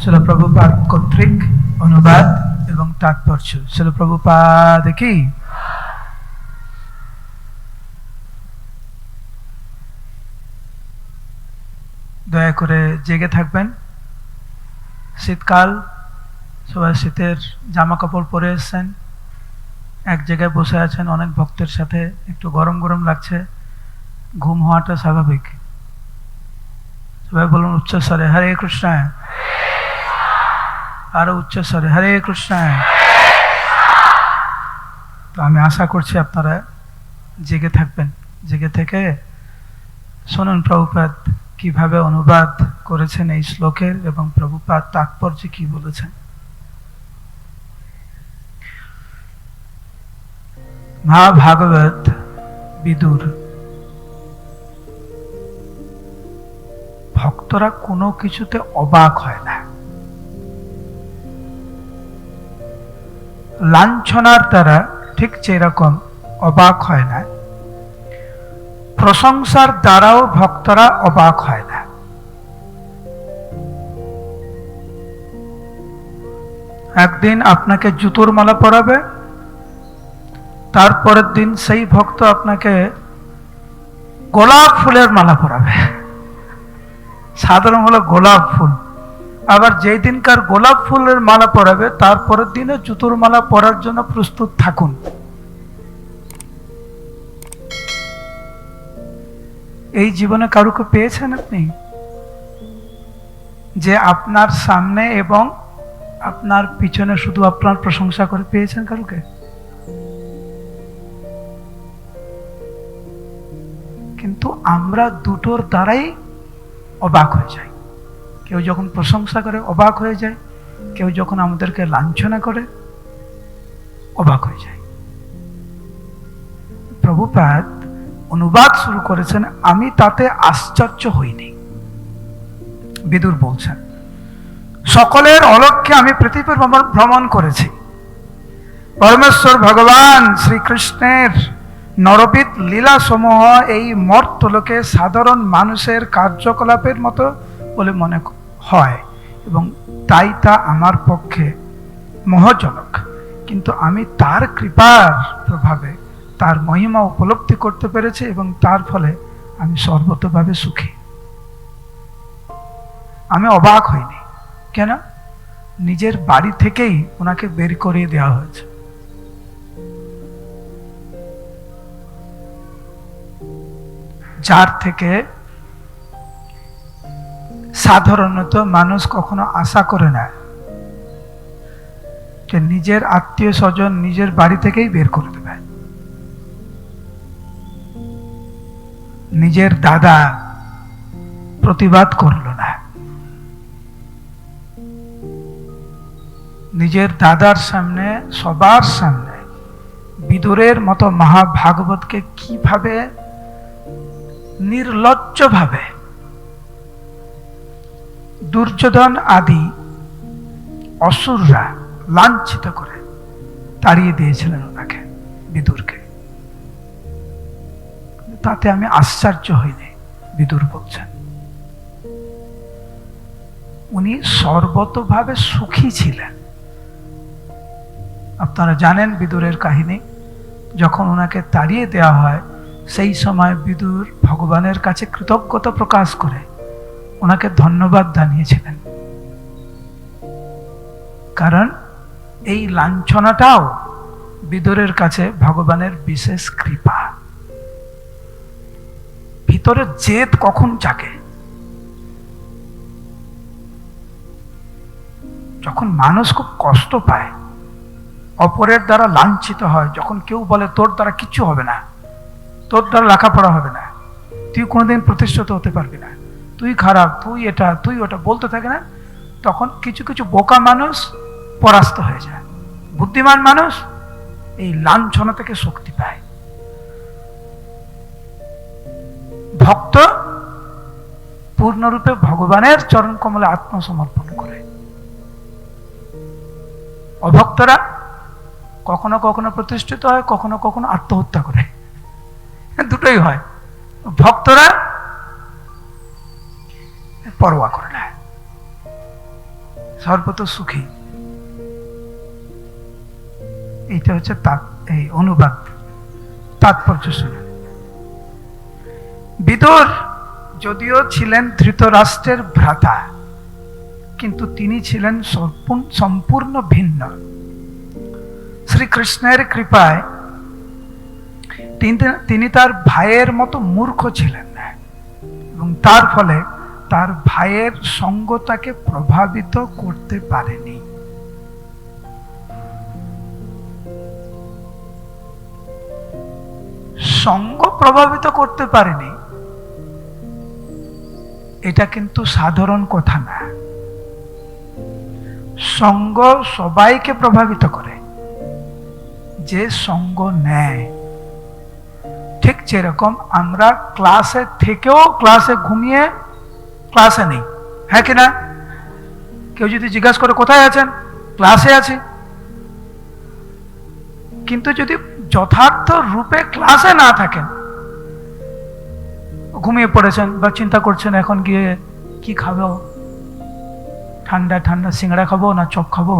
শিল প্রভুপাদ কর্তৃক অনুবাদ এবং তাৎপর্য। শিল প্রভুপাদ কি। দয়া করে জেগে থাকবেন। শীতকাল, সবাই শীতের জামা কাপড় পরে এসছেন, এক জায়গায় বসে আছেন অনেক ভক্তের সাথে, একটু গরম গরম লাগছে, ঘুম হওয়াটা স্বাভাবিক। সবাই বলুন উচ্চস্বরে হরে কৃষ্ণ, আরো উচ্চস্বরে হরে কৃষ্ণ। তো আমি আশা করছি আপনারা জেগে থাকবেন। জেগে থেকে শুনুন প্রভুপাদ কিভাবে অনুবাদ করেছেন এই শ্লোকের এবং প্রভুপাদ তাৎপর্য কি বলেছেন। মহাভাগবত বিদুর, ভক্তরা কোনো কিছুতে অবাক হয় না। লাঞ্ছনার দ্বারা ঠিক যেরকম অবাক হয় না, প্রশংসার দ্বারাও ভক্তরা অবাক হয় না। একদিন আপনাকে জুতোর মালা পরাবে, তারপরের দিন সেই ভক্ত আপনাকে গোলাপ ফুলের মালা পরাবে। সাধারণ হলো গোলাপ ফুল। আবার যেই দিনকার গোলাপ ফুলের মালা পরাবে তারপরের দিনে জুতোর মালা পরার জন্য প্রস্তুত থাকুন। এই জীবনে কারুকে পেয়েছেন আপনি যে আপনার সামনে এবং আপনার পিছনে শুধু আপনার প্রশংসা করে? পেয়েছেন কারুকে? কিন্তু আমরা দুটোর দ্বারাই অবাক হয়ে যাই। কেউ যখন প্রশংসা করে অবাক হয়ে যায়, কেউ যখন আমাদেরকে লাঞ্ছনা করে অবাক হয়ে যায়। প্রভুপাদ অনুবাদ শুরু করেছেন, আমি তাতে আশ্চর্য হইনি। বিদুর বলছেন, সকলের অলক্ষ্যে আমি পৃথিবীর ভ্রমণ করেছি। পরমেশ্বর ভগবান শ্রীকৃষ্ণের নরবিদ লীলা সমূহ এই মর্তলোকে সাধারণ মানুষের কার্যকলাপের মতো বলে মনে হয় এবং তাই তা আমার পক্ষে মোহজনক। কিন্তু আমি তার কৃপার প্রভাবে তার মহিমা উপলব্ধি করতে পেরেছি এবং তার ফলে আমি সর্বতভাবে সুখী। আমি অবাক হইনি। কেন? নিজের বাড়ি থেকেই ওনাকে বের করিয়ে দেওয়া হয়েছে। যার থেকে সাধারণত মানুষ কখনো আশা করে না যে নিজের আত্মীয় স্বজন নিজের বাড়ি থেকেই বের করে দেবে। নিজের দাদা প্রতিবাদ করল না। নিজের দাদার সামনে, সবার সামনে বিদুরের মতো মহাভাগবতকে কিভাবে নির্লজ্জভাবে দুর্যোধন আদি অসুররা লাঞ্ছিত করে তাড়িয়ে দিয়েছিলেন ওনাকে, বিদুরকে। তাতে আমি আশ্চর্য হইনি। বিদুর বলছেন উনি সর্বতভাবে সুখী ছিলেন। আপনারা জানেন বিদুরের কাহিনী। যখন ওনাকে তাড়িয়ে দেওয়া হয় সেই সময় বিদুর ভগবানের কাছে কৃতজ্ঞতা প্রকাশ করে ওনাকে ধন্যবাদ জানিয়েছিলেন। কারণ এই লাঞ্ছনাটাও বিদুরের কাছে ভগবানের বিশেষ কৃপা। ভিতরে জেদ কখন জাগে? যখন মানুষ খুব কষ্ট পায়, অপরের দ্বারা লাঞ্ছিত হয়, যখন কেউ বলে তোর দ্বারা কিচ্ছু হবে না, তোর দ্বারা লেখাপড়া হবে না, তুই কোনোদিন প্রতিষ্ঠিত হতে পারবি না, তুই খারাপ, তুই এটা, তুই ওটা বলতে থাকে না, তখন কিছু কিছু বোকা মানুষ পরাস্ত হয়ে যায়। বুদ্ধিমান মানুষ এই লাঞ্ছনা থেকে শক্তি পায়। ভক্ত পূর্ণরূপে ভগবানের চরণ কমলে আত্মসমর্পণ করে। অভক্তরা কখনো কখনো প্রতিষ্ঠিত হয়, কখনো কখনো আত্মহত্যা করে, দুটোই হয়। ভক্তরা পরোয়া করে না। সর্বত সুখী। এইটা হচ্ছে এই অনুবাদ, তাৎপর্য শুনে। বিদুর যদিও ছিলেন ধৃতরাষ্ট্রের ভ্রাতা, কিন্তু তিনি ছিলেন সম্পূর্ণ ভিন্ন। শ্রীকৃষ্ণের কৃপায় তিনি তার ভাইয়ের মতো মূর্খ ছিলেন না, এবং তার ফলে তার ভাইয়ের সঙ্গ তাকে প্রভাবিত করতে পারেনি। সঙ্গ প্রভাবিত করতে পারেনি, এটা কিন্তু সাধারণ কথা না। সঙ্গ সবাইকে প্রভাবিত করে, যে সঙ্গ নেয়। ঠিক যেরকম আমরা ক্লাসে থেকেও ক্লাসে ঘুমিয়ে ক্লাসে নেই, হ্যাঁ কিনা? কেউ যদি জিজ্ঞাসা করে কোথায় আছেন, ক্লাসে আছি। কিন্তু যদি যথার্থ রূপে ক্লাসে না থাকেন, ঘুমিয়ে পড়েছেন বা চিন্তা করছেন এখন গিয়ে কি খাবো, ঠান্ডা ঠান্ডা সিঙ্গাড়া খাবো না চপ খাবো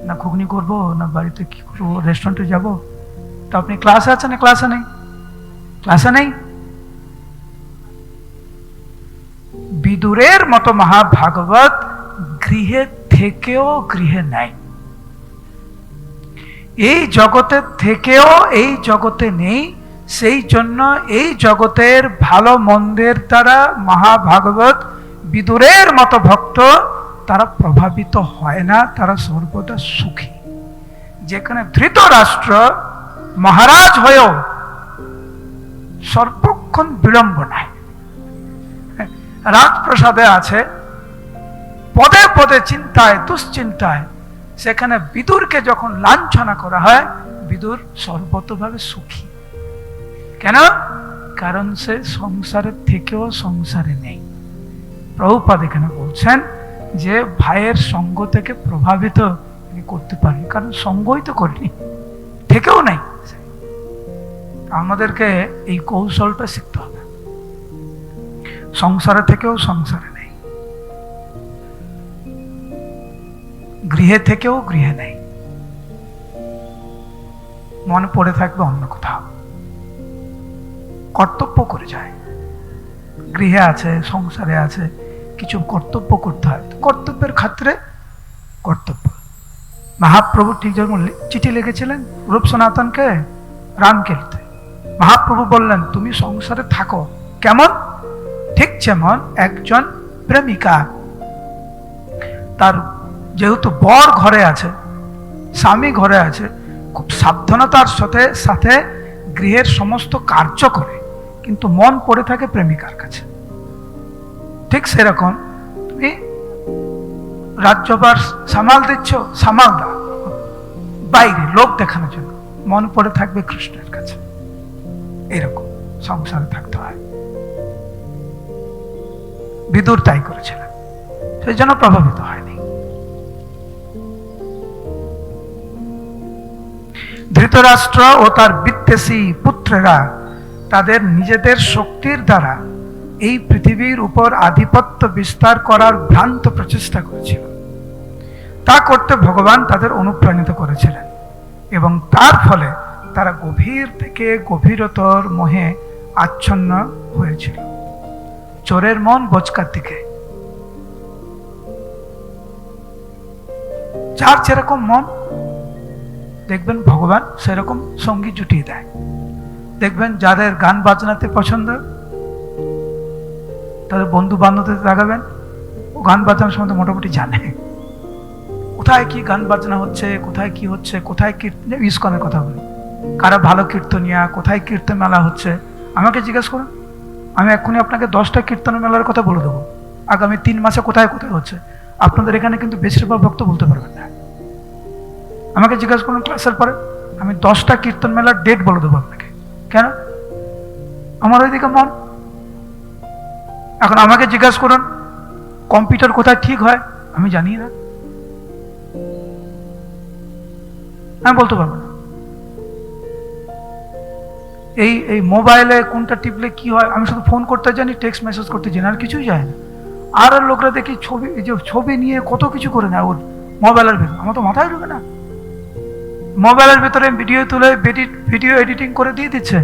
না ঘুগনি করবো না বাড়িতে কি করবো, রেস্টুরেন্টে যাবো, তো আপনি ক্লাসে আছেন না ক্লাসে নেই? ক্লাসে নেই। বিদুরের মতো মহাভাগবত গৃহে থেকেও গৃহে নাই, এই জগতে থেকেও এই জগতে নেই। সেই জন্য এই জগতের ভালো মন্দের দ্বারা মহাভাগবত বিদুরের মতো ভক্ত তারা প্রভাবিত হয় না, তারা সর্বদা সুখী। যেখানে ধৃতরাষ্ট্র মহারাজ হয়েও সর্বক্ষণ বিড়ম্বনায়, রাজপ্রাসাদে আছে, পদে পদে চিন্তায় দুশ্চিন্তায়, সেখানে বিদুরকে যখন লাঞ্ছনা করা হয়, বিদুর সর্বতভাবে সুখী। কেন? কারণ সে সংসারের থেকেও সংসারে নেই। প্রভুপাদ এখানে বলছেন যে ভাইয়ের সঙ্গ থেকে প্রভাবিত করতে পারি, কারণ সঙ্গই তো করিনি, থেকেও নেই। আমাদেরকে এই কৌশলটা শিখতে হবে, সংসারে থেকেও সংসারে নেই, গৃহে থেকেও গৃহে নেই, মনে পড়ে থাকবে অন্য কোথাও, কর্তব্য করে যায়। গৃহে আছে, সংসারে আছে, কিছু কর্তব্য করতে হয়, কর্তব্যের খাতিরে কর্তব্য। মহাপ্রভু ঠিক যেমন চিঠি লিখেছিলেন রূপ সনাতনকে, রামকেলতে, মহাপ্রভু বললেন তুমি সংসারে থাকো। কেমন? ঠিক যেমন একজন প্রেমিকা, তার যেহেতু বর ঘরে আছে, স্বামী ঘরে আছে, খুব সাবধানতার সাথে সাথে গৃহের সমস্ত কার্য করে, কিন্তু মন পড়ে থাকে প্রেমিকার কাছে। ঠিক সেরকম তুমি রাজ্যভার সামাল দিচ্ছ, সামাল দাও, বাইরে লোক দেখানোর জন্য, মন পড়ে থাকবে কৃষ্ণের কাছে। এরকম সংসারে থাকতে হয়। বিদুর তাই করেছিলেন, সেই জন্য প্রভাবিত হয়নি। ধৃতরাষ্ট্র ও তার বিদ্বেষী পুত্রেরা তাদের নিজেদের শক্তির দ্বারা এই পৃথিবীর উপর আধিপত্য বিস্তার করার ভ্রান্ত প্রচেষ্টা করেছিল। তা করতে ভগবান তাদের অনুপ্রাণিত করেছিলেন, এবং তার ফলে তারা গভীর থেকে গভীরতর মোহে আচ্ছন্ন হয়েছিল। চোরের মন বোচকার দিকে, যার যেরকম মন দেখবেন ভগবান সেরকম সঙ্গী জুটিয়ে দেয়। দেখবেন যাদের গান বাজনাতে পছন্দ, তাদের বন্ধু বান্ধবদের লাগাবেন, ও গান বাজনার সম্বন্ধে মোটামুটি জানে, কোথায় কি গান বাজনা হচ্ছে, কোথায় কি হচ্ছে, কোথায় কীর্তন, ইস্কনের কথা বলি, কারা ভালো কীর্তনিয়া, কোথায় কীর্তন মেলা হচ্ছে, আমাকে জিজ্ঞেস করুন, আমি এক্ষুনি আপনাকে 10টা কীর্তন মেলার কথা বলে দেবো, আগামী 3 মাসে কোথায় কোথায় হচ্ছে। আপনাদের এখানে কিন্তু বেশিরভাগ ভক্ত বলতে পারবেন না। আমাকে জিজ্ঞাসা করুন ক্লাসের পরে, আমি 10টা কীর্তন মেলার ডেট বলে দেবো আপনাকে। কেন? আমার ওইদিকে মন। এখন আমাকে জিজ্ঞাসা করুন কম্পিউটার কোথায় ঠিক হয়, আমি জানি না, আমি বলতে পারবো না। এই মোবাইলে কোনটা টিপলে কি হয়, আমি শুধু ফোন করতে জানি, টেক্সট মেসেজ করতে জানি, আর কিছুই জানি না। আর লোকরা দেখি ছবি, এই যে ছবি নিয়ে কত কিছু করে নেয় ওর মোবাইলের ভিতরে, আমার তো মাথায় ঢুকে না। মোবাইলের ভিতরে ভিডিও তুলে ভিডিও এডিটিং করে দিয়ে দিচ্ছে,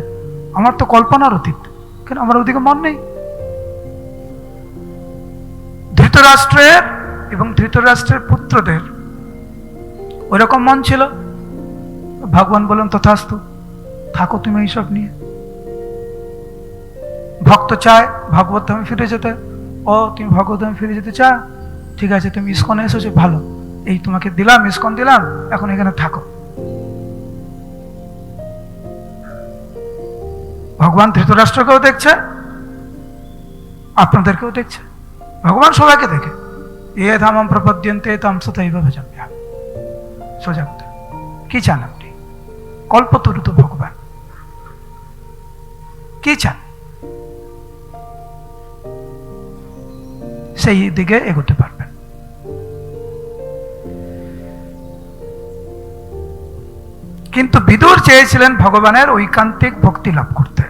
আমার তো কল্পনার অতীত, কেন আমার ওদিকে মন নেই। ধৃতরাষ্ট্রের এবং ধৃতরাষ্ট্রের পুত্রদের ওইরকম মন ছিল। ভগবান বলেন তথাস্তু, থাকো তুমি এইসব নিয়ে। ভক্ত চায় ভগবত ধামে ফিরে যেতে, ও তুমি ভগবত ধামে ফিরে যেতে চাও, ঠিক আছে তুমি ইস্কনে এসেছো, ভালো, এই তোমাকে দিলাম, ইস্কন দিলাম, এখন এখানে থাকো। ভগবান ধৃতরাষ্ট্রকেও দেখছে, আপনাদেরকেও দেখছে। ভগবান সবাইকে দেখে। এ ধামম প্রপদ্যন্তে তাম সতৈব ভজাম্যহম। সোজা কথা, কি চান আপনি? কল্পতরু তো ভগবান, কি চান? সেই দিকে এগোতে পারবেন। কিন্তু বিদুর চেয়েছিলেন ভগবানের ঐকান্তিক ভক্তি লাভ করতে,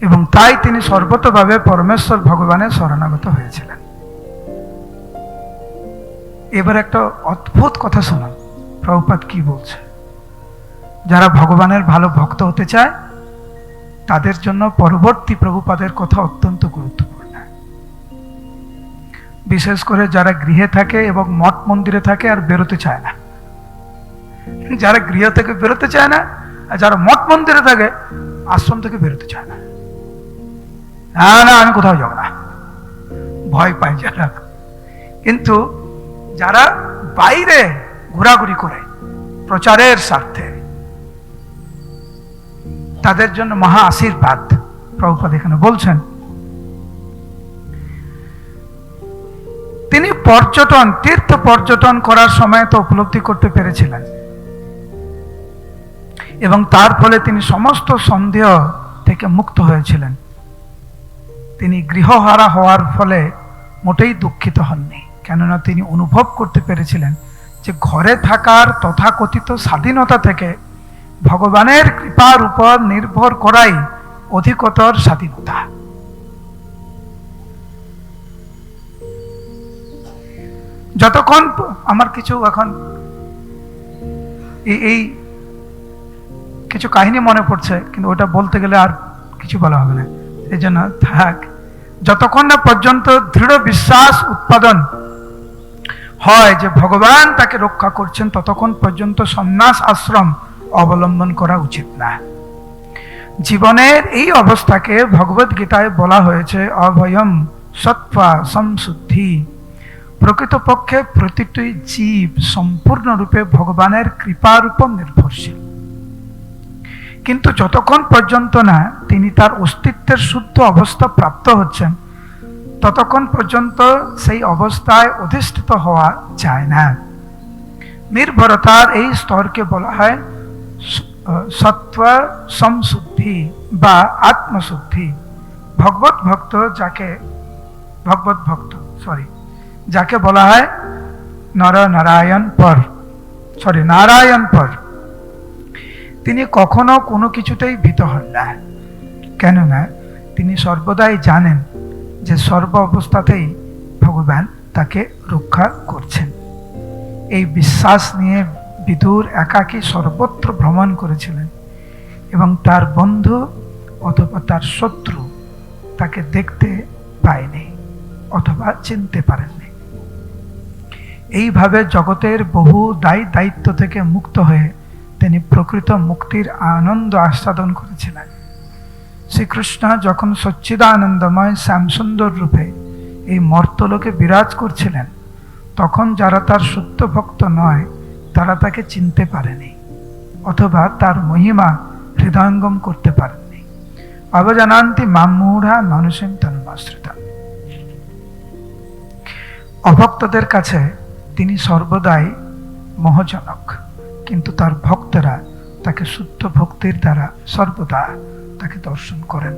এবং তাই তিনি সর্বতভাবে পরমেশ্বর ভগবানের শরণাগত হয়েছিলেন। এবার একটা অদ্ভুত কথা শোনান, প্রভুপাদ কি বলছে। যারা ভগবানের ভালো ভক্ত হতে চায় তাদের জন্য পরবর্তী প্রভুপাদের কথা অত্যন্ত গুরুত্বপূর্ণ। বিশেষ করে যারা গৃহে থাকে এবং মঠ মন্দিরে থাকে আর বেরোতে চায় না। যারা গৃহ থেকে বেরোতে চায় না, আর যারা মঠ মন্দিরে থাকে আশ্রম থেকে বেরোতে চায় না, না আমি কোথাও যাব না, ভয় পায় যারা। কিন্তু যারা বাইরে ঘোরাঘুরি করে প্রচারের স্বার্থে, তাদের জন্য মহা আশীর্বাদ। প্রভুপাদ এখানে বলছেন তিনি পর্যটন, তীর্থ পর্যটন করার সময় তো উপলব্ধি করতে পেরেছিলেন, এবং তার ফলে তিনি সমস্ত সন্দেহ থেকে মুক্ত হয়েছিলেন। তিনি গৃহহারা হওয়ার ফলে মোটেই দুঃখিত হননি, কেননা তিনি অনুভব করতে পেরেছিলেন যে ঘরে থাকার তথাকথিত স্বাধীনতা থেকে ভগবানের কৃপার উপর নির্ভর করাই অধিকতর স্বাধীনতা। যতক্ষণ আমার কিছু এখন এই কিছু কাহিনী মনে পড়ছে, কিন্তু ওটা বলতে গেলে আর কিছু বলা হবে না, এই জন্য থাক। যতক্ষণ না পর্যন্ত দৃঢ় বিশ্বাস উৎপাদন হয় যে ভগবান তাকে রক্ষা করছেন, ততক্ষণ পর্যন্ত সন্ন্যাস আশ্রম অবলম্বন করা উচিত না। জীবনের এই অবস্থাকে ভগবদ গীতায় বলা হয়েছে অভয়ম সত্ত্বা সংশুদ্ধি। প্রকৃতপক্ষে প্রতিটি জীব সম্পূর্ণরূপে ভগবানের কৃপার উপর নির্ভরশীল, কিন্তু যতক্ষণ পর্যন্ত না তিনি তার অস্তিত্বের শুদ্ধ অবস্থা প্রাপ্ত হচ্ছেন, ততক্ষণ পর্যন্ত সেই অবস্থায় অধিষ্ঠিত হওয়া যায় না। নির্ভরতার এই স্তরকে বলা হয় সত্ত্ব সংশুদ্ধি বা আত্মশুদ্ধি। যাকে বলা হয় নারায়ণ পর, তিনি কখনো কোনো কিছুতেই ভীত হন না, কেননা তিনি সর্বদাই জানেন যে সর্ব অবস্থাতেই ভগবান তাকে রক্ষা করছেন। এই বিশ্বাস নিয়ে বিদুর একাকী সর্বত্র ভ্রমণ করেছিলেন, এবং তার বন্ধু অথবা তার শত্রু তাকে দেখতে পায়নি অথবা চিনতে পারেননি। এইভাবে জগতের বহু দায়িত্ব থেকে মুক্ত হয়ে তিনি প্রকৃত মুক্তির আনন্দ আস্বাদন করেছিলেন। শ্রীকৃষ্ণ যখন সচ্চিদানন্দময় শ্যামসুন্দর রূপে এই মর্তলোকে বিরাজ করছিলেন, তখন যারা তার শুদ্ধ ভক্ত নয় তারা তাকে চিনতে পারেনি অথবা তার মহিমা হৃদয়ঙ্গম করতে পারেননি। অবজানান্তি মামূঢ়া মানুষের তন্মাশ্রিতা। অভক্তদের কাছে তিনি সর্বদাই মোহজনক, কিন্তু তার ভক্তরা তাকে শুদ্ধ ভক্তির দ্বারা সর্বদা তাকে দর্শন করেন।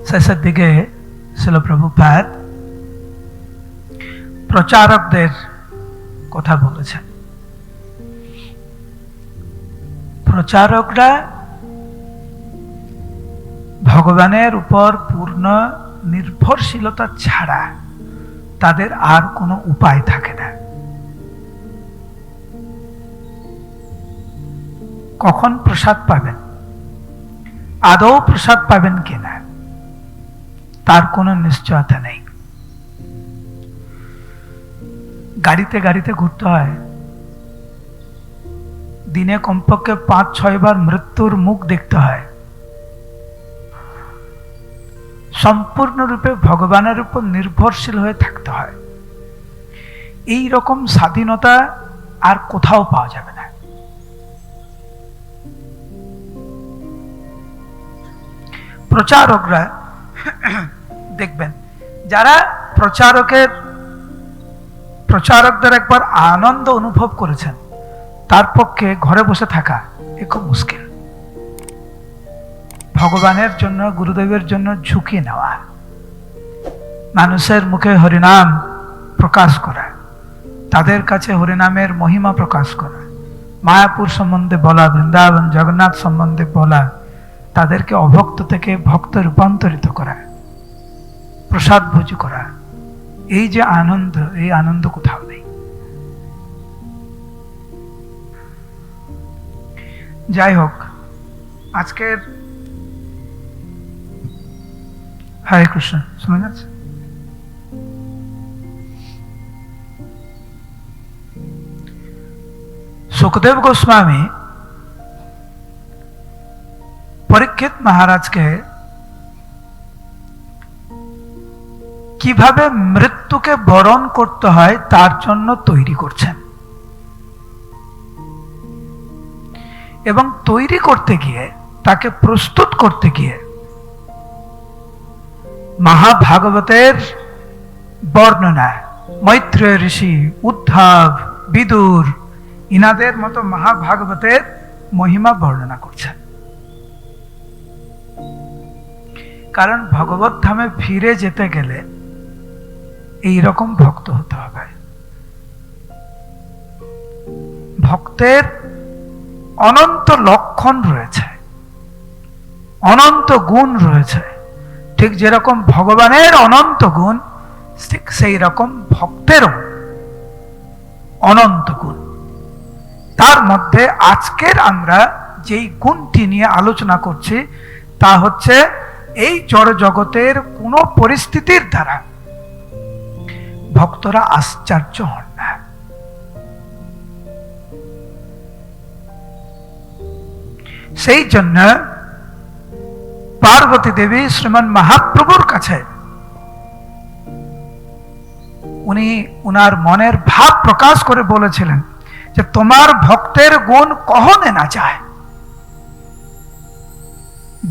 শেষের দিকে শিল প্রভুপাদ প্রচারকদের কথা বলেছেন। প্রচারকরা ভগবানের উপর পূর্ণ নির্ভরশীলতা ছাড়া তাদের আর কোনো উপায় থাকে না। কখন প্রসাদ পাবেন, আদৌ প্রসাদ পাবেন কিনা তার কোনো নিশ্চয়তা নেই। গাড়িতে গাড়িতে ঘুরতে হয়, দিনে কমপক্ষে 5-6 বার মৃত্যুর মুখ দেখতে হয়। সম্পূর্ণরূপে ভগবানের উপর নির্ভরশীল হয়ে থাকতে হয়। এই রকম স্বাধীনতা আর কোথাও পাওয়া যাবে না। প্রচারকরা দেখবেন, যারা প্রচারকদের একবার আনন্দ অনুভব করেছেন, তার পক্ষে ঘরে বসে থাকা খুব মুশকিল। ভগবানের জন্য, গুরুদেবের জন্য ঝুঁকি নেওয়া, মানুষের মুখে হরিনাম প্রকাশ করা, তাদের কাছে হরিনামের মহিমা প্রকাশ করা, মায়াপুর সম্বন্ধে বলা, বৃন্দাবন জগন্নাথ সম্বন্ধে বলা, তাদেরকে অভক্ত থেকে ভক্তে রূপান্তরিত করা, প্রসাদ ভোজ করা, এই যে আনন্দ, এই আনন্দ কোথাও নেই। যাই হোক, আজকের হরে কৃষ্ণ শোনা যাচ্ছে? সুখদেব গোস্বামী পরীক্ষিত মহারাজকে কিভাবে মৃত্যুকে বরণ করতে হয় তার জন্য তৈরি করছেন, এবং তৈরি করতে গিয়ে, তাকে প্রস্তুত করতে গিয়ে মহাভাগবতের বর্ণনা, মৈত্রেয় ঋষি, উদ্ধব, বিদুর, ইনাদের মতো মহাভাগবতের মহিমা বর্ণনা করছেন। কারণ ভগবত ধামে ফিরে যেতে গেলে এই রকম ভক্ত হতে হবে। ভক্তের অনন্ত লক্ষণ রয়েছে, অনন্ত গুণ রয়েছে। ঠিক যেরকম ভগবানের অনন্ত গুণ, ঠিক সেই রকম ভক্তেরও অনন্ত গুণ। তার মধ্যে আজকের আমরা যেই গুণটি নিয়ে আলোচনা করছি, তা হচ্ছে এই জড় জগতের কোন পরিস্থিতির দ্বারা ভক্তরা আশ্চর্য হন না। সেই জন্য পার্বতী দেবী শ্রীমান মহাপ্রভুর কাছে উনি উনার মনের ভাব প্রকাশ করে বলেছিলেন যে তোমার ভক্তের গুণ কহনে না যায়,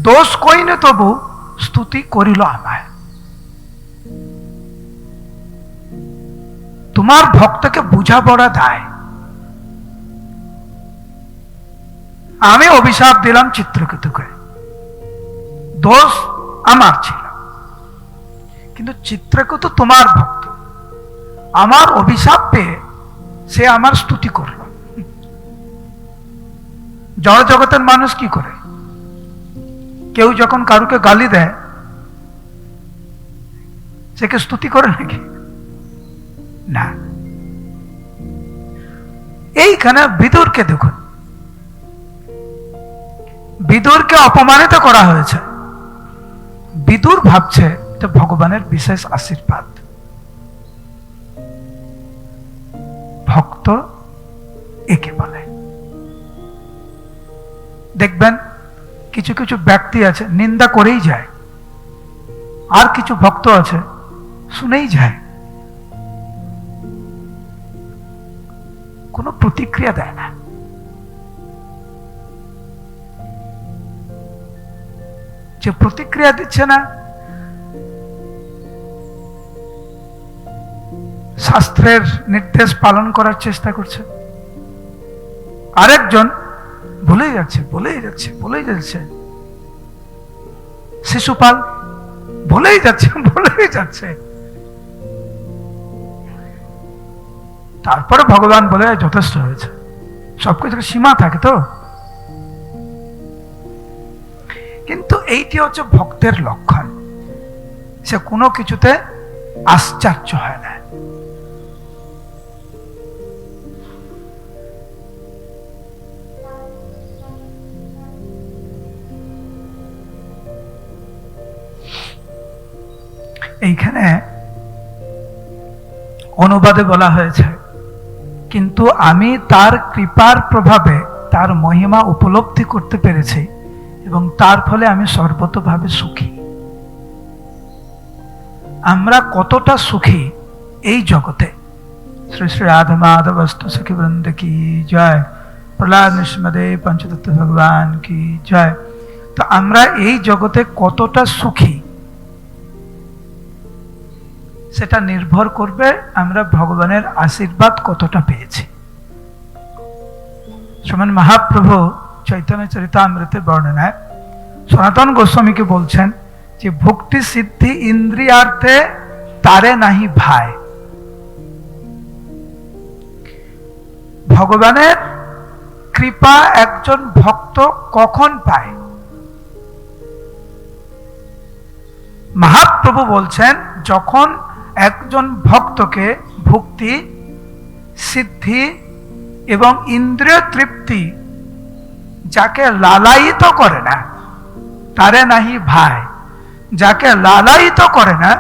দোষ কইনে তবু স্তুতি করিল আমায়। তোমার ভক্তকে বুঝাপড়া দেয়। আমি অভিশাপ দিলাম চিত্রকেতুকে, দোষ আমার ছিল, কিন্তু চিত্রকেতু তোমার ভক্ত, আমার অভিশাপ পেয়ে সে আমার স্তুতি করল। জড় জগতের মানুষ কি করে? কেউ যখন কারুকে গালি দেয়, সে কে স্তুতি করে নাকি? না। এইখানে বিদুরকে দেখুন, বিদুরকে অপমানিত করা হয়েছে। বিদুর ভাবছে এটা ভগবানের বিশেষ আশীর্বাদ। ভক্ত একে বলে। দেখবেন কিছু কিছু ব্যক্তি আছে নিন্দা করেই যায়, আর কিছু ভক্ত আছে শুনেই যায়, কোনো প্রতিক্রিয়া দেয় না। যে প্রতিক্রিয়া দিচ্ছে না, শাস্ত্রের নির্দেশ পালন করার চেষ্টা করছে। আরেকজন ভুলেই যাচ্ছে। শিশুপাল ভুলেই যাচ্ছে। তারপরে ভগবান বলে যথেষ্ট হয়েছে। সবকিছু সীমা থাকে তো, এইটি হচ্ছে ভক্তের লক্ষণ, সে কোনো কিছুতে আশ্চর্য হয় না। এইখানে অনুবাদে বলা হয়েছে, কিন্তু আমি তার কৃপার প্রভাবে তার মহিমা উপলব্ধি করতে পেরেছি এবং তার ফলে আমি সর্বতভাবে সুখী। আমরা কতটা সুখী এই জগতে। শ্রী শ্রী রাধা মাধবস্তু সখী বৃন্দ কি জয়, প্রহ্লাদ নৃসিংহদেব পঞ্চতত্ত্ব ভগবান কি জয়। তো আমরা এই জগতে কতটা সুখী সেটা নির্ভর করবে আমরা ভগবানের আশীর্বাদ কতটা পেয়েছি। শ্রীমান মহাপ্রভু চৈতন্য চরিতামৃতে বর্ণনায় সনাতন গোস্বামীকে বলছেন যে ভক্তি সিদ্ধি ইন্দ্রিয়ার্থে তারে নাহি ভাই। ভগবানের কৃপা একজন ভক্ত কখন পায়? মহাপ্রভু বলছেন যখন একজন ভক্তকে ভক্তি সিদ্ধি এবং ইন্দ্রিয় তৃপ্তি যাকে লালায়িত করে না তারে নাহি ভাই, যাকে লালায়িত করে না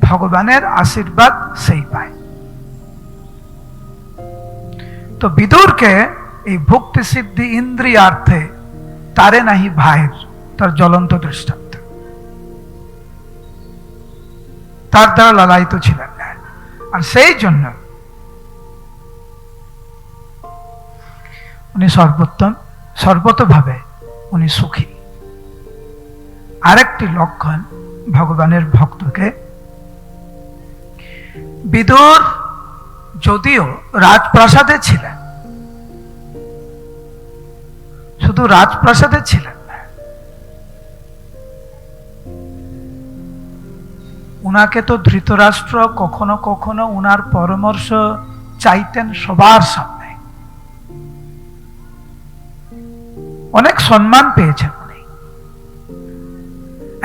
ভগবানের আশীর্বাদ সেই পায়। তো বিদুরকে এই ভক্তি সিদ্ধি ইন্দ্রিয়ার্থে তারে নাহি ভাইয়ের তার জ্বলন্ত দৃষ্টান্ত। তার দ্বারা লালায়িত ছিলেন না, আর সেই জন্য উনি সর্বোত্তম, সর্বতভাবে উনি সুখী। আরেকটি লক্ষণ ভগবানের ভক্তকে, বিদুর যদিও রাজপ্রাসাদে ছিলেন, শুধু রাজপ্রাসাদে ছিলেন না, উনাকে তো ধৃতরাষ্ট্র কখনো কখনো উনার পরামর্শ চাইতেন সবার সামনে। অনেক সম্মান পেয়েছেন উনি।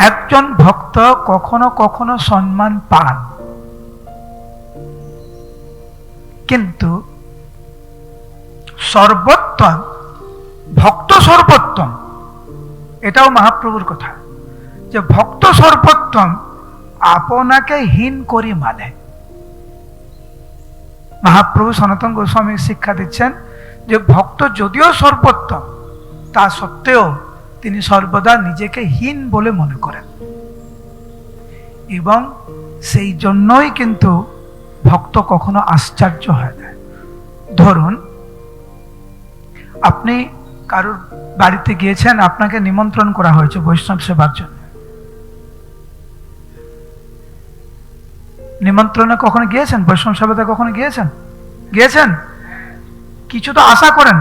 একজন ভক্ত কখনো কখনো সম্মান পান, কিন্তু সর্বোত্তম ভক্ত সর্বোত্তম, এটাও মহাপ্রভুর কথা যে ভক্ত সর্বোত্তম আপনাকে হীন করি মানে। মহাপ্রভু সনাতন গোস্বামী শিক্ষা দিচ্ছেন যে ভক্ত যদিও সর্বোত্তম তা সত্ত্বেও তিনি সর্বদা নিজেকে হীন বলে মনে করেন, এবং সেই জন্যই কিন্তু ভক্ত কখনো আশ্চর্য হয় না। ধরুন আপনি কারোর বাড়িতে গিয়েছেন, আপনাকে নিমন্ত্রণ করা হয়েছে বৈষ্ণব সেবার জন্য। নিমন্ত্রণে কখনো গিয়েছেন? বৈষ্ণব সেবাতে কখনো গিয়েছেন? গিয়েছেন? কিছু তো আশা করেন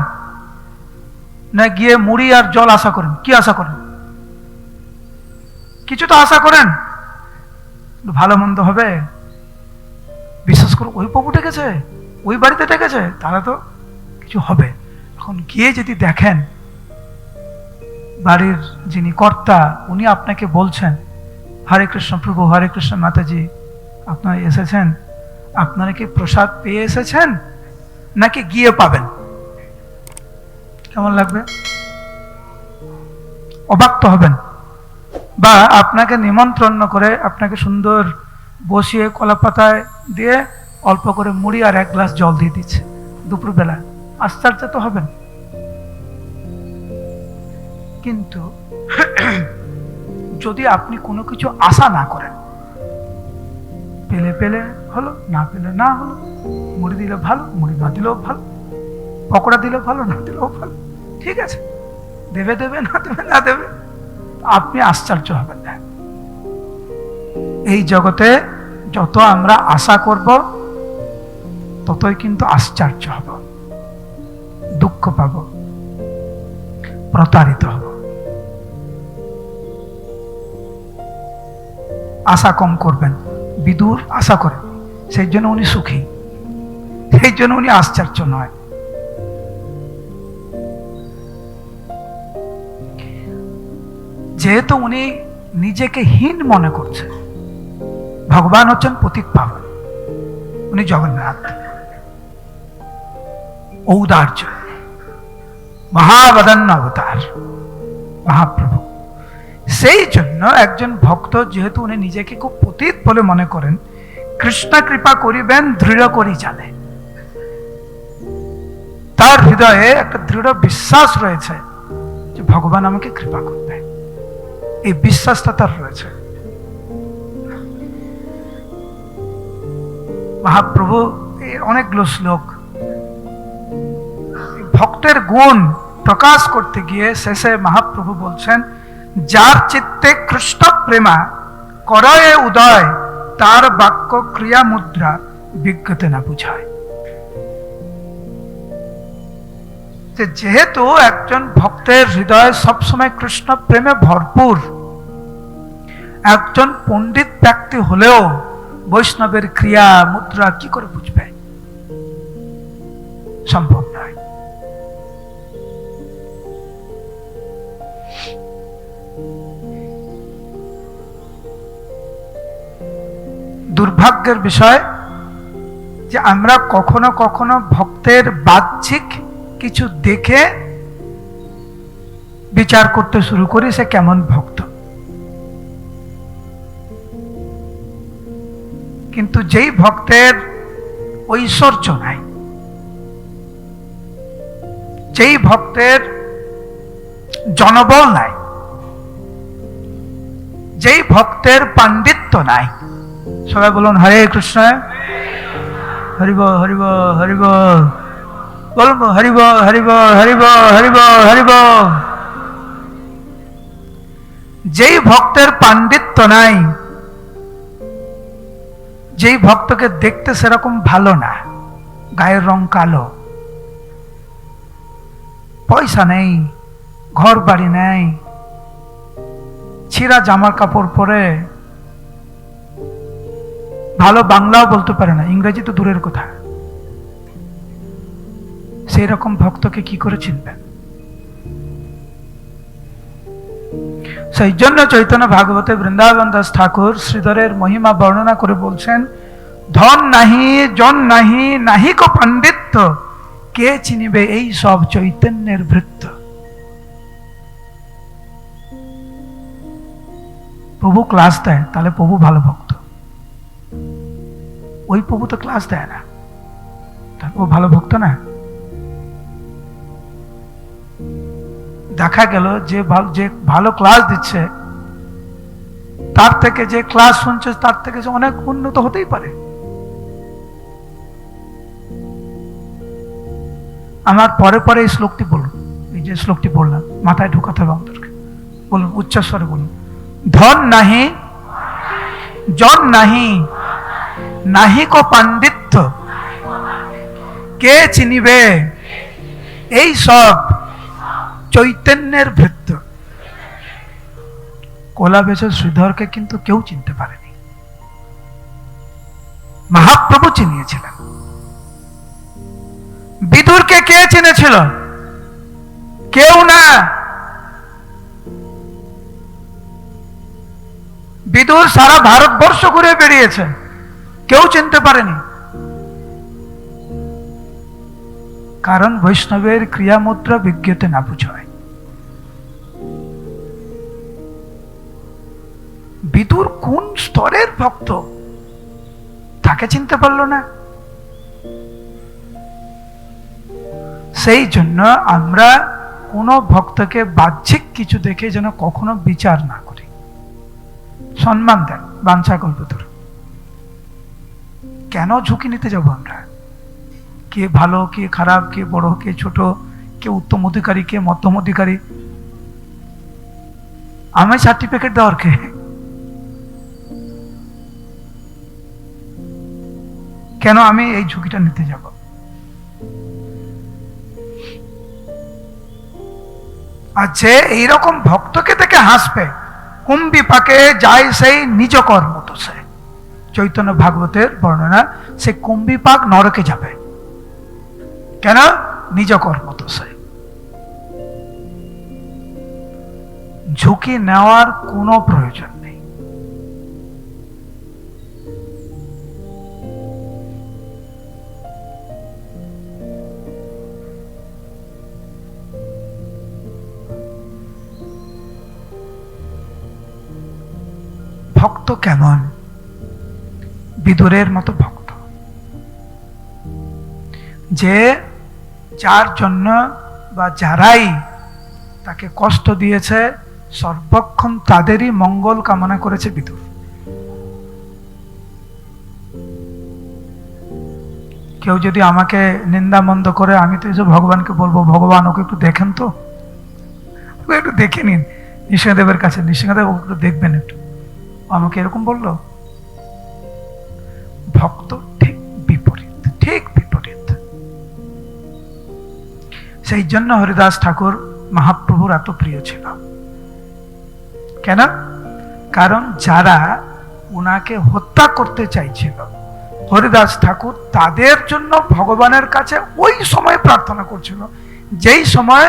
না, গিয়ে মুড়ি আর জল আশা করেন? কি আশা করেন? কিছু তো আশা করেন, ভালো মন্দ হবে। বিশেষ করে ওই প্রভু ডেকেছে, ওই বাড়িতে ডেকেছে, তাহলে তো কিছু হবে। এখন গিয়ে যদি দেখেন বাড়ির যিনি কর্তা উনি আপনাকে বলছেন, হরে কৃষ্ণ প্রভু, হরে কৃষ্ণ মাতাজি, আপনারা এসেছেন, আপনারা কি প্রসাদ পেয়ে এসেছেন নাকি গিয়ে পাবেন? কেমন লাগবে? অবাক তো হবেন। বা আপনাকে নিমন্ত্রণ করে আপনাকে সুন্দর বসিয়ে কলা পাতায় দিয়ে অল্প করে মুড়ি আর এক গ্লাস জল দিয়ে দিচ্ছে দুপুরবেলা, আশ্চর্য তো হবেন। কিন্তু যদি আপনি কোনো কিছু আশা না করেন, পেলে পেলে হলো, না পেলে না হলো, মুড়ি দিলে ভালো, মুড়ি না দিলেও ভালো, পকোড়া দিলে ভালো, না দিলেও ভালো, ঠিক আছে, দেবে দেবে, না দেবে না দেবে, আপনি আশ্চর্য হবেন না। এই জগতে যত আমরা আশা করব ততই কিন্তু আশ্চর্য হব, দুঃখ পাব, প্রতারিত হব। আশা কম করবেন। বিদুর আশা করেন, সেই জন্য উনি সুখী, সেই জন্য উনি আশ্চর্য নয়। যেহেতু উনি নিজেকে হীন মনে করছে, ভগবান হচ্ছেন পতিত পাবন, উনি জগন্নাথ, ঔদার্য, মহাবদান্য অবতার, মহাপ্রভু। সেই জন্য একজন ভক্ত যেহেতু উনি নিজেকে খুব পতিত বলে মনে করেন, কৃষ্ণ কৃপা করিবেন দৃঢ় করি জানে, তার হৃদয়ে একটা দৃঢ় বিশ্বাস রয়েছে যে ভগবান আমাকে কৃপা করবে, এই বিশ্বাসটা তার রয়েছে। মহাপ্রভু অনেকগুলো শ্লোক ভক্তের গুণ প্রকাশ করতে গিয়ে শেষে মহাপ্রভু বলছেন, যার চিত্তে কৃষ্ণ প্রেমা করয়ে উদয়, তার বাক্য ক্রিয়া মুদ্রা বিজ্ঞতে না বুঝায়। যেহেতু একজন ভক্তের হৃদয় সবসময় কৃষ্ণ প্রেমে ভরপুর, একজন পণ্ডিত ব্যক্তি হলেও বৈষ্ণবের ক্রিয়া মুদ্রা কি করে বুঝবে? সম্ভব নয়। দুর্ভাগ্যের বিষয় যে আমরা কখনো কখনো ভক্তের বাহ্যিক কিছু দেখে বিচার করতে শুরু করি সে কেমন ভক্ত। কিন্তু যেই ভক্তের ঐশ্বর্য নাই, যেই ভক্তের জনবল নাই, যেই ভক্তের পাণ্ডিত্য নাই, সবাই বলুন হরে কৃষ্ণ, হরিব হরিব হরিব, বলুন হরিব হরিব হরিব হরিব হরিব। যেই ভক্তের পাণ্ডিত্য নাই, যেই ভক্তকে দেখতে সেরকম ভালো না, গায়ের রং কালো, পয়সা নেই, ঘর বাড়ি নেই, ছিঁড়া জামার কাপড় পরে, ভালো বাংলাও বলতে পারে না, ইংরেজি তো দূরের কথা, সেই রকম ভক্তকে কি করে চিনবেন? সেই জন্য চৈতন্য ভাগবতে বৃন্দাবন দাস ঠাকুর শ্রীধরের মহিমা বর্ণনা করে বলছেন, ধন নাহি জন নাহি, নাহি কো পাণ্ডিত্য, কে চিনিবে এই সব চৈতন্যের ভৃত্য। প্রভু ক্লাস দেয়, তাহলে প্রভু ভালো ভক্ত। ওই প্রভু তো ক্লাস দেয় না, তাহলে ও ভালো ভক্ত না। দেখা গেল যে ভালো ক্লাস দিচ্ছে তার থেকে যে ক্লাস শুনছে তার থেকে যে অনেক উন্নত হতেই পারে। আমার পরে পরে এই শ্লোকটি বলুন, এই যে শ্লোকটি বললাম মাথায় ঢুকাতে হবে আমাদেরকে, বলুন উচ্চস্বরে বলুন, ধন নাহি জন নাহি, নাহি কো পাণ্ডিত্য, কে চিনিবে এই সব চৈতন্যের ভৃত্য। কোলা বেচে শ্রীধরকে কিন্তু কেউ চিনতে পারেনি, মহাপ্রভু চিনিয়েছিলেন। বিদুরকে কে চিনেছিল? কেউ না। বিদুর সারা ভারতবর্ষ ঘুরে বেরিয়েছে, কেউ চিনতে পারেনি। কারণ বৈষ্ণবের ক্রিয়া মুদ্রা বিজ্ঞতে না বুঝায়। বিদুর কোন স্তরের ভক্ত তাকে চিনতে পারল না। সেই জন্য আমরা কোন ভক্তকে বাহ্যিক কিছু দেখে যেন কখনো বিচার না করি, সম্মান দেন, বাঞ্ছা কল্পতরু। কেন ঝুঁকি নিতে যাব আমরা? কে ভালো, কে খারাপ, কে বড়, কে ছোট, কে উত্তম অধিকারী, কে মধ্যম অধিকারী, আমি সার্টিফিকেট দেওয়ার কে? কেন আমি এই ঝুঁকিটা নিতে যাব? আর যে এইরকম ভক্তকে দেখে হাসবে, কুম্ভি পাকে যায় সেই নিজ কর্ম তো সে। চৈতন্য ভাগবতের বর্ণনা, সে কুম্ভি পাক নরকে যাবে। কেন? নিজ কর্ম তো সে। ঝুঁকি নেওয়ার কোনো প্রয়োজন নেই। ভক্ত কেমন? বিদুরের মতো ভক্ত, যে যার জন্য বা যারাই তাকে কষ্ট দিয়েছে সর্বক্ষণ তাদেরই মঙ্গল কামনা করেছে বিদুর। কেউ যদি আমাকে নিন্দা মন্দ করে, আমি তো এসে ভগবানকে বলবো, ভগবান ওকে একটু দেখেন তো, ওকে একটু দেখে নিন নৃসিংহদেবের কাছে, নৃসিংহদেব ওকে একটু দেখবেন, একটু আমাকে এরকম বললো। ভক্ত ঠিক বিপরীত, ঠিক বিপরীত। সেই জন্য হরিদাস ঠাকুর মহাপ্রভুর এত প্রিয় ছিল। কেন? কারণ যারা উনাকে হত্যা করতে চাইছিল হরিদাস ঠাকুর তাদের জন্য ভগবানের কাছে ওই সময় প্রার্থনা করছিল, যেই সময়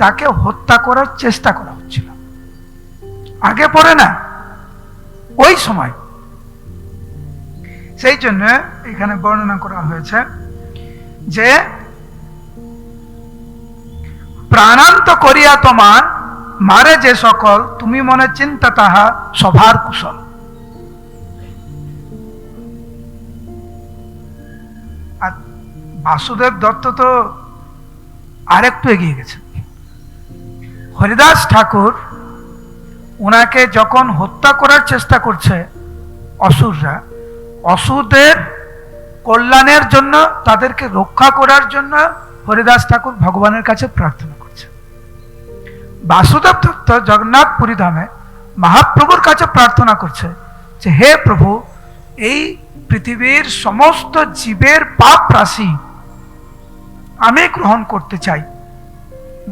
তাকে হত্যা করার চেষ্টা করা হচ্ছিল। আগে পরে না, ওই সময়। সেই জন্য এখানে বর্ণনা করা হয়েছে যে প্রাণান্ত করিয়া তোমার মারে যে সকল, তুমি মনে চিন্তা তাহা সভার কুশল। আর বাসুদেব দত্ত তো আরেকটু এগিয়ে গেছে। হরিদাস ঠাকুর ওনাকে যখন হত্যা করার চেষ্টা করছে অসুররা, অসুরদের কল্যাণের জন্য, তাদেরকে রক্ষা করার জন্য হরিদাস ঠাকুর ভগবানের কাছে প্রার্থনা করছে। বাসুদেব দত্ত জগন্নাথপুরী ধামে মহাপ্রভুর কাছে প্রার্থনা করছে যে হে প্রভু, এই পৃথিবীর সমস্ত জীবের পাপ রাশি আমি গ্রহণ করতে চাই,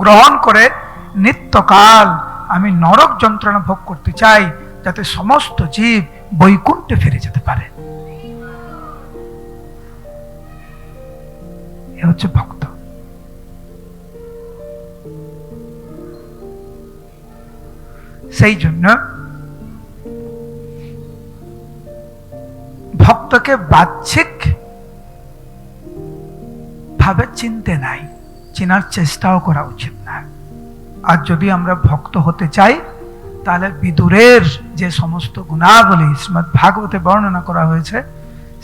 গ্রহণ করে নিত্যকাল আমি নরক যন্ত্রণা ভোগ করতে চাই, যাতে সমস্ত জীব বৈকুণ্ঠে ফিরে যেতে পারে। এ হচ্ছে ভক্ত। সেই জন্য ভক্তকে বাহ্যিক ভাবে চিনতে নাই, চেনার চেষ্টাও করা উচিত না। আর যদি আমরা ভক্ত হতে চাই, তাহলে বিদুরের যে সমস্ত গুণাবলী শ্রীমদ্ ভাগবতে বর্ণনা করা হয়েছে,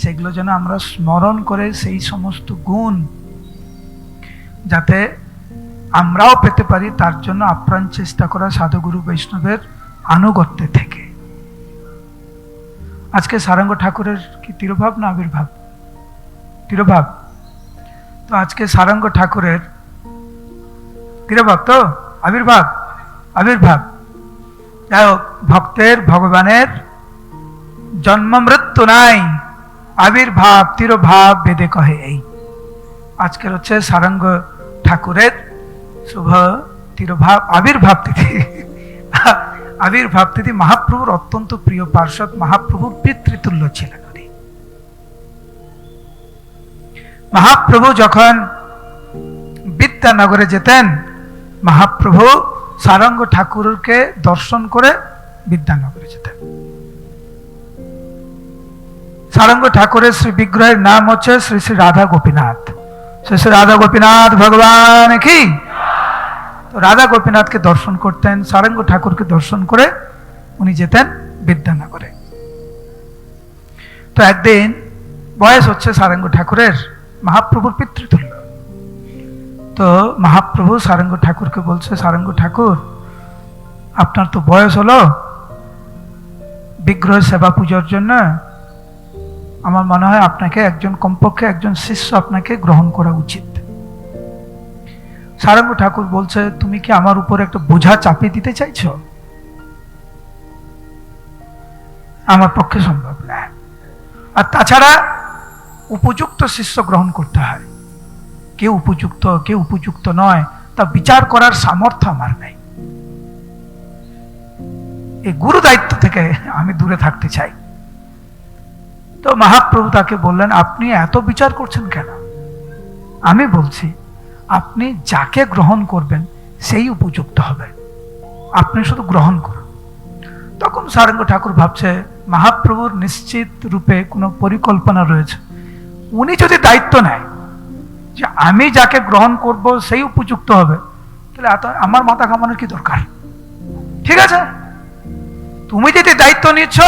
সেগুলো যেন আমরা স্মরণ করে সেই সমস্ত গুণ যাতে আমরাও পেতে পারি, তার জন্য আপ্রাণ চেষ্টা করা সাধুগুরু বৈষ্ণবের আনুগত্যে থেকে। আজকে সারঙ্গ ঠাকুরের কি তিরোভাব না আবির্ভাব? তিরোভাব। তো আজকে সারঙ্গ ঠাকুরের তিরোভাব তো আবির্ভাব, আবির্ভাব। যাই হোক, ভক্তের ভগবানের জন্ম মৃত্যু নাই, আবির্ভাব তিরোভাব বেদে কহে। এই আজকের হচ্ছে সারঙ্গ ঠাকুরের শুভ তিরোভাব, আবির্ভাব তিথি। আবির্ভাব তিথি মহাপ্রভুর অত্যন্ত প্রিয় পার্ষদ, মহাপ্রভুর পিতৃতুল্য ছিলেন উনি। মহাপ্রভু যখন বিদ্যানগরে যেতেন, মহাপ্রভু সারঙ্গ ঠাকুরকে দর্শন করে বিদ্যানগরে যেতেন। সারঙ্গ ঠাকুরের শ্রী বিগ্রহের নাম হচ্ছে শ্রী শ্রী রাধা গোপীনাথ। শ্রী শ্রী রাধা গোপীনাথ ভগবান কি। তো রাধা গোপীনাথকে দর্শন করতেন, সারঙ্গ ঠাকুরকে দর্শন করে উনি যেতেন বিদ্যানগরে। তো একদিন বয়স হচ্ছে সারঙ্গ ঠাকুরের, মহাপ্রভুর পিতৃতুল্য। তো মহাপ্রভু সারঙ্গ ঠাকুরকে বলছে, সারঙ্গ ঠাকুর, আপনার তো বয়স হলো, বিগ্রহ সেবা পূজার জন্য আমার মনে হয় আপনাকে একজন, কমপক্ষে একজন শিষ্য আপনাকে গ্রহণ করা উচিত। সারঙ্গ ঠাকুর বলছে, তুমি কি আমার উপর একটা বোঝা চাপিয়ে দিতে চাইছো? আমার পক্ষে সম্ভব না। আর তাছাড়া উপযুক্ত শিষ্য গ্রহণ করতে হয়, কে উপযুক্ত কে উপযুক্ত নয় তা বিচার করার সামর্থ্য আমার নাই। এই গুরু দায়িত্ব থেকে আমি দূরে থাকতে চাই। তো মহাপ্রভু তাকে বললেন, আপনি এত বিচার করছেন কেন? আমি বলছি, আপনি যাকে গ্রহণ করবেন সেই উপযুক্ত হবে। আপনি শুধু গ্রহণ করুন। তখন সারঙ্গ ঠাকুর ভাবছে মহাপ্রভুর নিশ্চিত রূপে কোনো পরিকল্পনা রয়েছে। উনি যদি দায়িত্ব নেয় যে আমি যাকে গ্রহণ করব সেই উপযুক্ত হবে, তাহলে আমার মাথা ঘামানোর কি দরকার? ঠিক আছে, তুমি যদি দায়িত্ব নিচ্ছ,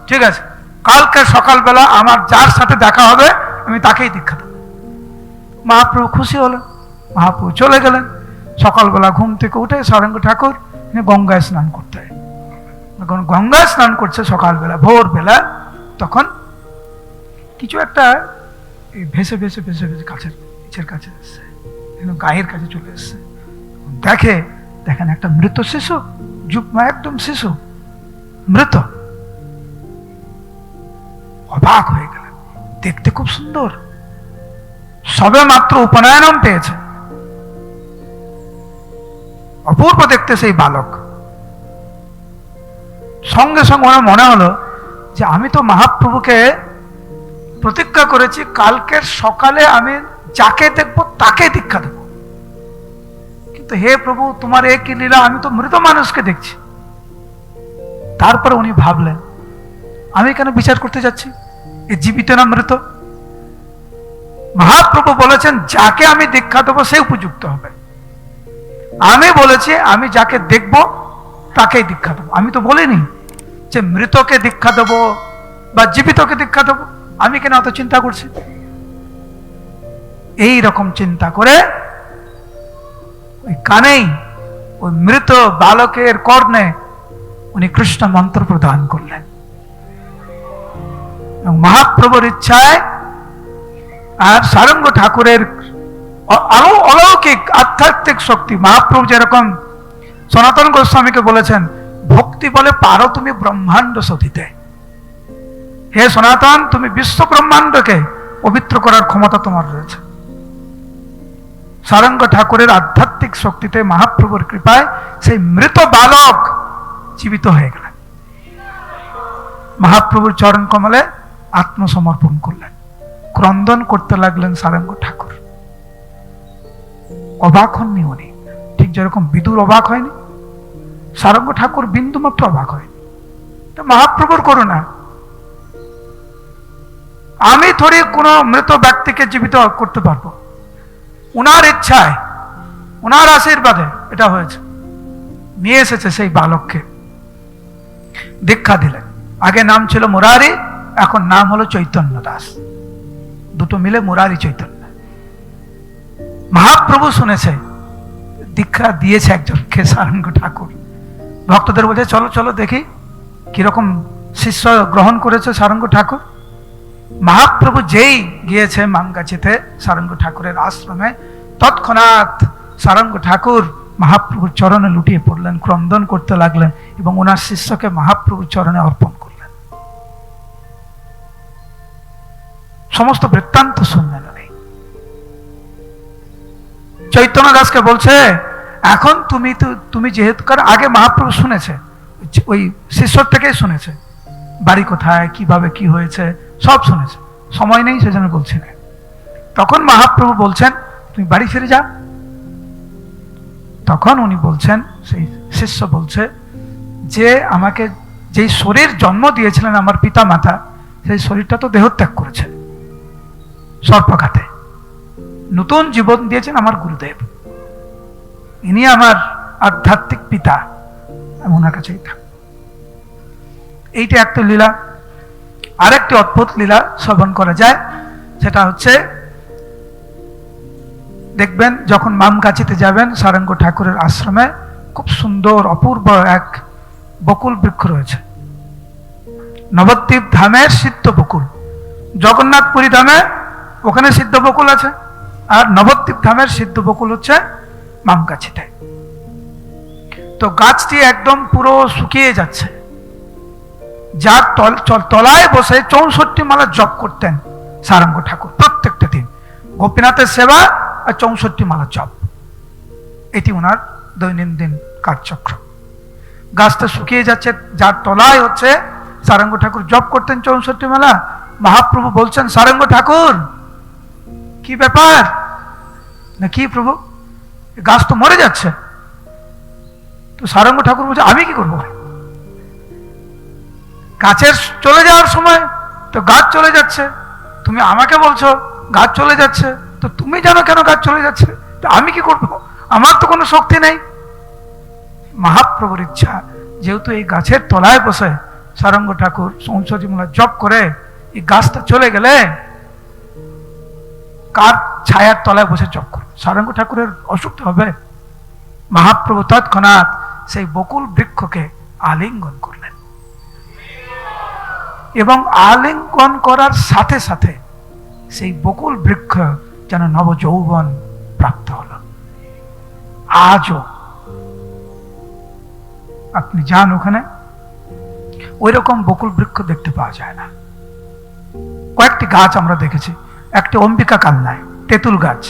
ঠিক আছে, কালকে সকালবেলা আমার যার সাথে দেখা হবে আমি তাকেই দীক্ষা দেব। মহাপ্রভু খুশি হলেন, মহাপ্রভু চলে গেলেন। সকালবেলা ঘুম থেকে উঠে সারঙ্গ ঠাকুর গঙ্গায় স্নান করতে, যখন গঙ্গায় স্নান করছে সকালবেলা ভোরবেলা, তখন কিছু একটা ভেসে ভেসে ভেসে ভেসে কাছের নিচের কাছে এসছে, গায়ের কাছে চলে এসছে। দেখেন একটা মৃত শিশু, একদম শিশু, মৃত। অবাক হয়ে গেলেন, দেখতে খুব সুন্দর, সবে মাত্র উপনয়নম পেয়েছে, অপূর্ব দেখতে সেই বালক। সঙ্গে সঙ্গে ওনার মনে হলো যে আমি তো মহাপ্রভুকে প্রতিজ্ঞা করেছি কালকের সকালে আমি যাকে দেখবো তাকে দীক্ষা দেব, কিন্তু হে প্রভু তোমার এ কি লীলা, আমি তো মৃত মানুষকে দেখছি। তারপরে উনি ভাবলেন আমি কেন বিচার করতে যাচ্ছি, এ জীবিত না মৃত? মহাপ্রভু বলেছেন যাকে আমি দীক্ষা দেবো সে উপযুক্ত হবে। আমি বলেছি আমি যাকে দেখব তাকেই দীক্ষা দেবো, আমি তো বলিনি যে মৃতকে দীক্ষা দেবো বা জীবিতকে দীক্ষা দেবো। আমি কেন অত চিন্তা করছি? এই রকম চিন্তা করে ওই কানেই ওই মৃত বালকের কর্ণে উনি কৃষ্ণ মন্ত্র প্রদান করলেন। মহাপ্রভুর ইচ্ছায় আর সারঙ্গ ঠাকুরের আরো অলৌকিক আধ্যাত্মিক শক্তি, মহাপ্রভু যেরকম সনাতন গোস্বামীকে বলেছেন ভক্তি বলে পারো তুমি ব্রহ্মাণ্ড সধিতে, হে সনাতন তুমি বিশ্ব ব্রহ্মাণ্ডকে পবিত্র করার ক্ষমতা তোমার রয়েছে। সারঙ্গ ঠাকুরের আধ্যাত্মিক শক্তিতে মহাপ্রভুর কৃপায় সেই মৃত বালক জীবিত হয়ে গেলেন, মহাপ্রভুর চরণ কমলে আত্মসমর্পণ করলেন, ক্রন্দন করতে লাগলেন সারঙ্গ ঠাকুর। অবাক হননি উনি, ঠিক যেরকম বিদুর অবাক হয়নি, সারঙ্গ ঠাকুর বিন্দু মাত্র অবাক হয়নি। মহাপ্রভুর করুণা। আমি থোড়ি কোনো মৃত ব্যক্তিকে জীবিত করতে পারবো, উনার ইচ্ছায় উনার আশীর্বাদে এটা হয়েছে। নিয়ে এসেছে সেই বালককে, দীক্ষা দিলেন। আগে নাম ছিল মুরারি, এখন নাম হলো চৈতন্য দাস, দুটো মিলে মুরারি চৈতন্য। মহাপ্রভু শুনেছে দীক্ষা দিয়েছে একজনকে সারঙ্গ ঠাকুর, ভক্তদের বলছে চলো চলো দেখি কিরকম শিষ্য গ্রহণ করেছে সারঙ্গ ঠাকুর। মহাপ্রভু যেই গিয়েছে মামগাছিতে সারঙ্গ ঠাকুরের আশ্রমে, তৎক্ষণাৎ সারঙ্গ ঠাকুর মহাপ্রভুর চরণে লুটিয়ে পড়লেন, ক্রন্দন করতে লাগলেন এবং ওনার শিষ্যকে মহাপ্রভুর চরণে অর্পণ করলেন। সমস্ত বৃত্তান্ত শুনলেন উনি। চৈতন্য দাসকে বলছে এখন তুমি যেহেতু, কারণ আগে মহাপ্রভু শুনেছে, ওই শিষ্যর থেকেই শুনেছে বাড়ি কোথায়, কিভাবে কি হয়েছে সব শুনেছে, সময় নেই সেজন্য বলছি না। তখন মহাপ্রভু বলছেন তুমি বাড়ি ফিরে যা। তখন উনি বলছেন, সেই শিষ্য বলছে যে আমাকে যেই শরীর জন্ম দিয়েছিলেন আমার পিতা মাতা, সেই শরীরটা তো দেহত্যাগ করেছে সর্পঘাতে, নতুন জীবন দিয়েছেন আমার গুরুদেব, ইনি আমার আধ্যাত্মিক পিতা, আমি ওনার কাছেই থাকব। এইটা একটা লীলা। আরেকটি অদ্ভুত লীলা শ্রবণ করা যায়, সেটা হচ্ছে দেখবেন যখন মামগাছিতে যাবেন সারঙ্গ ঠাকুরের আশ্রমে খুব সুন্দর অপূর্ব এক বকুল বৃক্ষ রয়েছে। নবদ্বীপ ধামের সিদ্ধ বকুল, জগন্নাথপুরী ধামে ওখানে সিদ্ধ বকুল আছে, আর নবদ্বীপ ধামের সিদ্ধ বকুল হচ্ছে মামগাছিতে। তো গাছটি একদম পুরো শুকিয়ে যাচ্ছে, যার তলায় বসে 64 মালা জপ করতেন সারঙ্গ ঠাকুর প্রত্যেকটা দিন, গোপীনাথের সেবা আর 64 মালা জপ, এটি ওনার দৈনন্দিন কার্যক্রম। গাছটা শুকিয়ে যাচ্ছে, যার তলায় হচ্ছে সারঙ্গ ঠাকুর জপ করতেন 64 মালা। মহাপ্রভু বলছেন সারঙ্গ ঠাকুর কি ব্যাপার, না কি প্রভু গাছ তো মরে যাচ্ছে, তো সারঙ্গ ঠাকুর বলছে আমি কি করবো? গাছের চলে যাওয়ার সময় তো গাছ চলে যাচ্ছে, তুমি আমাকে বলছো গাছ চলে যাচ্ছে, তো তুমি জানো কেন গাছ চলে যাচ্ছে, তো আমি কি করবো? আমার তো কোনো শক্তি নেই। মহাপ্রভুর ইচ্ছা, যেহেতু এই গাছের তলায় বসে সারঙ্গ ঠাকুর সংসদীমূলা জপ করে, এই গাছটা চলে গেলে কার ছায়ার তলায় বসে জপ করবে? সারঙ্গ ঠাকুরের অসুখ হবে। মহাপ্রভু তৎক্ষণাৎ সেই বকুল বৃক্ষকে আলিঙ্গন করলেন, এবং আলিঙ্গন করার সাথে সাথে সেই বকুল বৃক্ষ যেন নবযৌবন প্রাপ্ত হল। আজও আপনি যান ওখানে, ওই রকম বকুল বৃক্ষ দেখতে পাওয়া যায় না। কয়েকটি গাছ আমরা দেখেছি, একটি অম্বিকা কালনায় তেঁতুল গাছ,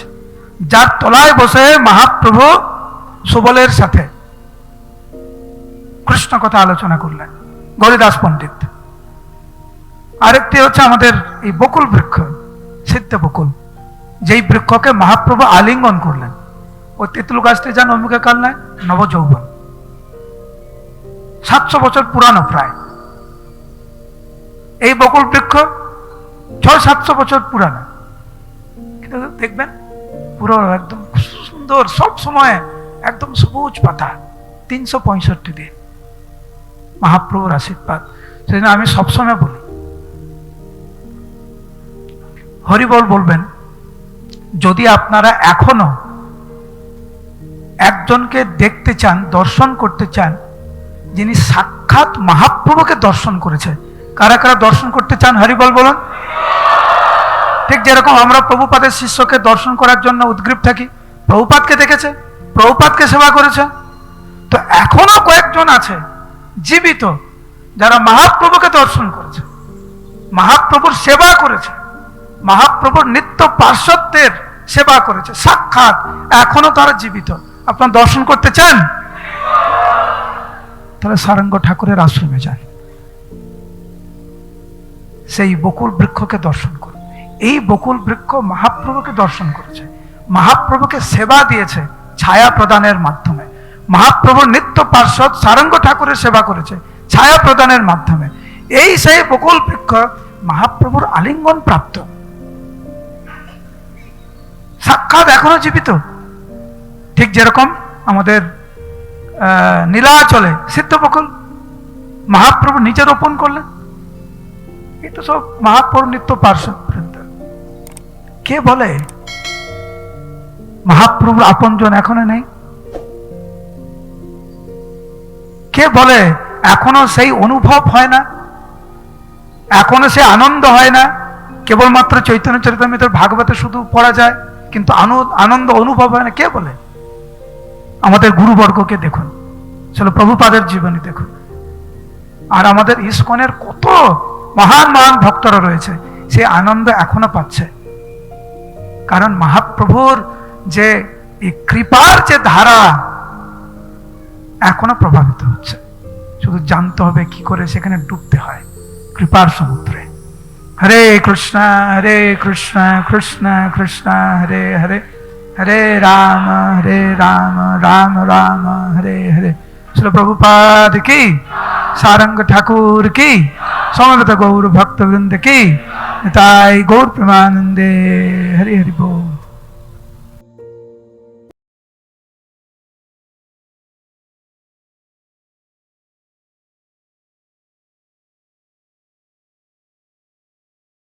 যার তলায় বসে মহাপ্রভু সুবলের সাথে কৃষ্ণ কথা আলোচনা করলেন, গৌরীদাস পণ্ডিত। আরেকটি হচ্ছে আমাদের এই বকুল বৃক্ষ, সিদ্ধ বকুল, যেই বৃক্ষকে মহাপ্রভু আলিঙ্গন করলেন। ওই তেঁতুল গাছটি যান অম্বিকা কালনায়, নবযৌবন, 700 বছর পুরানো প্রায়। এই বকুল বৃক্ষ 600-700 বছর পুরানো, কিন্তু দেখবেন পুরো একদম সুন্দর, সব সময় একদম সবুজ পাতা, 365 দিন মহাপ্রভুর আশীর্বাদ। সেজন্য আমি সবসময় বলি, হরিবল বলবেন, যদি আপনারা এখনো একজনকে দেখতে চান, দর্শন করতে চান, যিনি সাক্ষাৎ মহাপ্রভুকে দর্শন করেছে, কারা কারা দর্শন করতে চান? হরিবল বলুন। ঠিক যেরকম আমরা প্রভুপাদের শিষ্যকে দর্শন করার জন্য উদ্গ্রীব থাকি, প্রভুপাদকে দেখেছে, প্রভুপাদকে সেবা করেছে, তো এখনো কয়েকজন আছে জীবিত যারা মহাপ্রভুকে দর্শন করেছে, মহাপ্রভুর সেবা করেছে, মহাপ্রভুর নিত্য পার্শ্বদের সেবা করেছে সাক্ষাৎ, এখনো তারা জীবিত। আপনার দর্শন করতে চান? তাহলে সারঙ্গ ঠাকুরের আশ্রমে যান, সেই বকুল বৃক্ষকে দর্শন করুন। এই বকুল বৃক্ষ মহাপ্রভুকে দর্শন করেছে, মহাপ্রভুকে সেবা দিয়েছে ছায়া প্রদানের মাধ্যমে, মহাপ্রভুর নিত্য পার্শ্বদ সারঙ্গ ঠাকুরের সেবা করেছে ছায়া প্রদানের মাধ্যমে। এই সেই বকুল বৃক্ষ মহাপ্রভুর আলিঙ্গন প্রাপ্ত, সাক্ষাৎ এখনো জীবিত। ঠিক যেরকম আমাদের নীলাচলে সিদ্ধ বকুল মহাপ্রভু নিজে রোপণ করলেন। এই তো সব মহাপ্রভু নিত্য পার্শ্বদ। কে বলে মহাপ্রভুর আপনজন এখনো নেই? কে বলে এখনো সেই অনুভব হয় না, এখনো সে আনন্দ হয় না? কেবলমাত্র চৈতন্য চরিতামৃতের ভাগবতে শুধু পড়া যায়, কিন্তু আনন্দ অনুভব হয় না। কে বলে? আমাদের গুরুবর্গকে দেখুন, চলো প্রভুপাদের জীবনী দেখুন, আর আমাদের ইস্কনের কত মহান মহান ভক্তরা রয়েছে, সে আনন্দ এখনো পাচ্ছে। কারণ মহাপ্রভুর যে এই কৃপার যে ধারা এখনো প্রভাবিত হচ্ছে, শুধু জানতে হবে কি করে সেখানে ডুবতে হয় কৃপার সমুদ্রে। হরে কৃষ্ণ কৃষ্ণ কৃষ্ণ হরে হরে, হরে রাম রাম রাম হরে হরে। শ্রী প্রভুপাদ কি, সারঙ্গ ঠাকুর কি, সমবেত গৌর ভক্তবৃন্দ কি, তাই গৌর প্রেমানন্দে। হরি হরি বল।